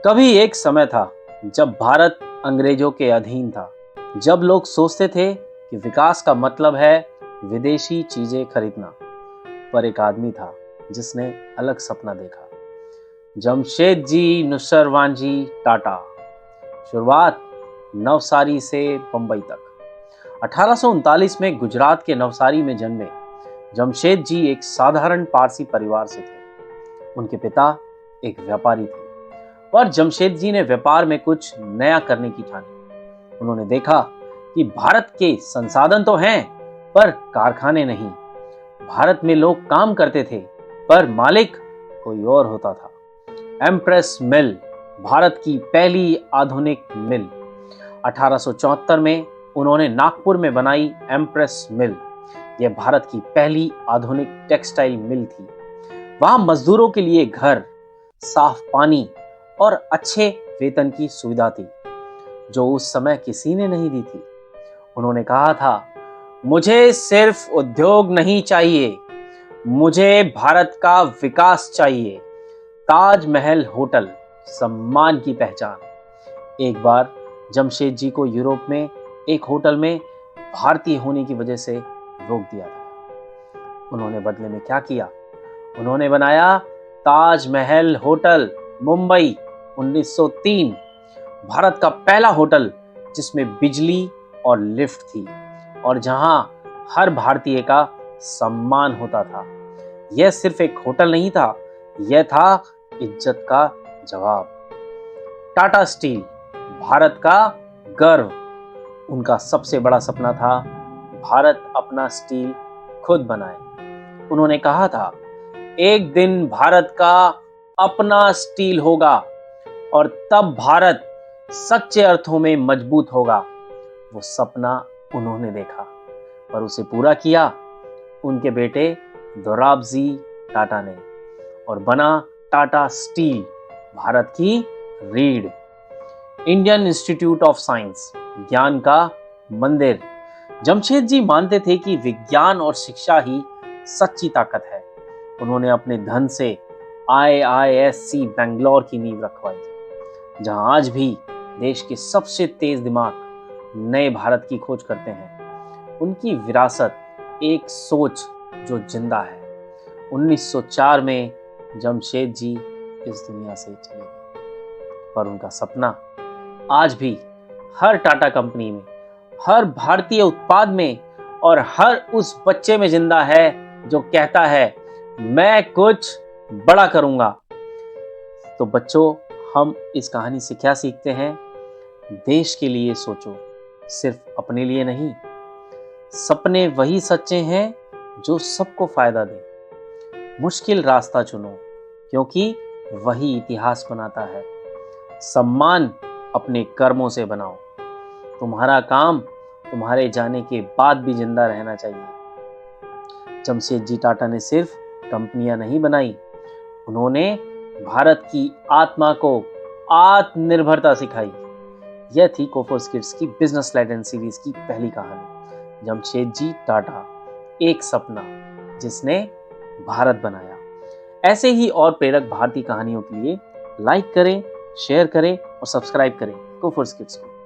कभी एक समय था जब भारत अंग्रेजों के अधीन था, जब लोग सोचते थे कि विकास का मतलब है विदेशी चीजें खरीदना। पर एक आदमी था जिसने अलग सपना देखा। जमशेदजी नुसरवानजी टाटा। शुरुआत नवसारी से बंबई तक। 1839 में गुजरात के नवसारी में जन्मे जमशेद जी एक साधारण पारसी परिवार से थे। उनके पिता एक व्यापारी थे, पर जमशेद जी ने व्यापार में कुछ नया करने की ठानी। उन्होंने देखा कि भारत के संसाधन तो हैं, पर कारखाने नहीं। भारत में लोग काम करते थे, पर मालिक कोई और होता था। एम्प्रेस मिल, भारत की पहली आधुनिक मिल। 1874 में उन्होंने नागपुर में बनाई एम्प्रेस मिल। यह भारत की पहली आधुनिक टेक्सटाइल मिल थी। वहां मजदूरों के लिए घर, साफ पानी और अच्छे वेतन की सुविधा थी, जो उस समय किसी ने नहीं दी थी। उन्होंने कहा था, मुझे सिर्फ उद्योग नहीं चाहिए, मुझे भारत का विकास चाहिए। ताजमहल होटल, सम्मान की पहचान। एक बार जमशेद जी को यूरोप में एक होटल में भारतीय होने की वजह से रोक दिया था। उन्होंने बदले में क्या किया? उन्होंने बनाया ताजमहल होटल, मुंबई, 1903। भारत का पहला होटल जिसमें बिजली और लिफ्ट थी और जहां हर भारतीय का सम्मान होता था। यह सिर्फ एक होटल नहीं था, यह था इज्जत का जवाब। टाटा स्टील, भारत का गर्व। उनका सबसे बड़ा सपना था भारत अपना स्टील खुद बनाए। उन्होंने कहा था, एक दिन भारत का अपना स्टील होगा और तब भारत सच्चे अर्थों में मजबूत होगा। वो सपना उन्होंने देखा, पर उसे पूरा किया उनके बेटे दोराबजी टाटा ने, और बना टाटा स्टील, भारत की रीढ़। इंडियन इंस्टीट्यूट ऑफ साइंस, ज्ञान का मंदिर। जमशेद जी मानते थे कि विज्ञान और शिक्षा ही सच्ची ताकत है। उन्होंने अपने धन से IISc बेंगलोर की नींव रखवाई, जहां आज भी देश के सबसे तेज दिमाग नए भारत की खोज करते हैं। उनकी विरासत एक सोच जो जिंदा है। 1904 में जमशेद जी इस दुनिया से चले गए, पर उनका सपना आज भी हर टाटा कंपनी में, हर भारतीय उत्पाद में और हर उस बच्चे में जिंदा है जो कहता है, मैं कुछ बड़ा करूंगा। तो बच्चों, हम इस कहानी से क्या सीखते हैं? देश के लिए सोचो, सिर्फ अपने लिए नहीं। सपने वही सच्चे हैं जो सबको फायदा दे। मुश्किल रास्ता चुनो, क्योंकि वही इतिहास बनाता है। सम्मान अपने कर्मों से बनाओ। तुम्हारा काम तुम्हारे जाने के बाद भी जिंदा रहना चाहिए। जमशेद जी टाटा ने सिर्फ कंपनियां नहीं बनाई, उन्होंने भारत की आत्मा को आत्मनिर्भरता सिखाई। यह थी कोफोर्स किड्स की बिजनेस लेसन सीरीज की पहली कहानी, जमशेद जी टाटा, एक सपना जिसने भारत बनाया। ऐसे ही और प्रेरक भारतीय कहानियों के लिए लाइक करें, शेयर करें और सब्सक्राइब करें कोफोर्स किड्स को।